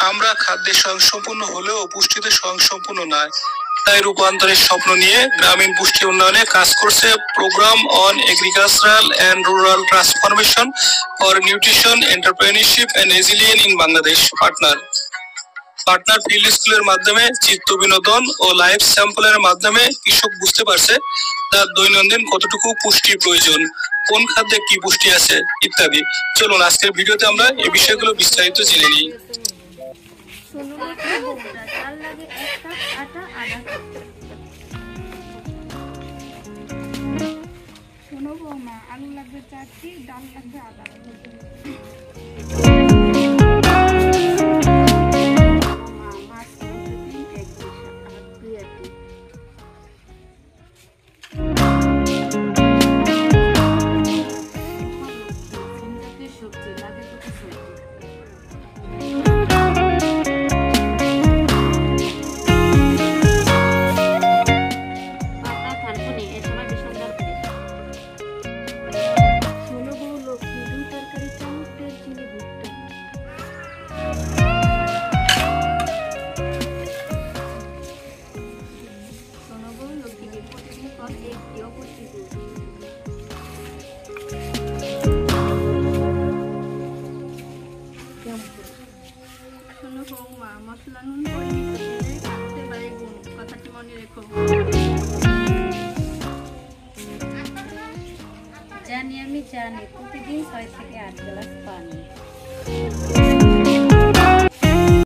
আমরা খাদ্যে স্বয়ংসম্পূর্ণ হলেও পুষ্টিতে স্বয়ংসম্পূর্ণ নয়। তাই রূপান্তরের স্বপ্ন নিয়ে গ্রামীণ পুষ্টি উন্নয়নে কাজ করছে program on agricultural and rural transformation for nutrition entrepreneurship and resilience in Bangladesh partner field স্কুলের মাধ্যমে চিত্ত বিনোদন ও লাইভ স্যাম্পলের মাধ্যমে কৃষক বুঝতে পারছে তার দৈনন্দিন কতটুকু পুষ্টির প্রয়োজন, কোন খাদ্যে কি পুষ্টি আছে ইত্যাদি। চলুন আজকের ভিডিওতে আমরা এই বিষয়গুলো বিস্তারিত জেনে নিই। শোনো বৌমা, আলু লাগবে 4টি, ডাল লাগবে আদা। মশলা নুন কথাটি মনে রেখো। আমি জানি প্রতিদিন 6 থেকে 8 গ্লাস পানি।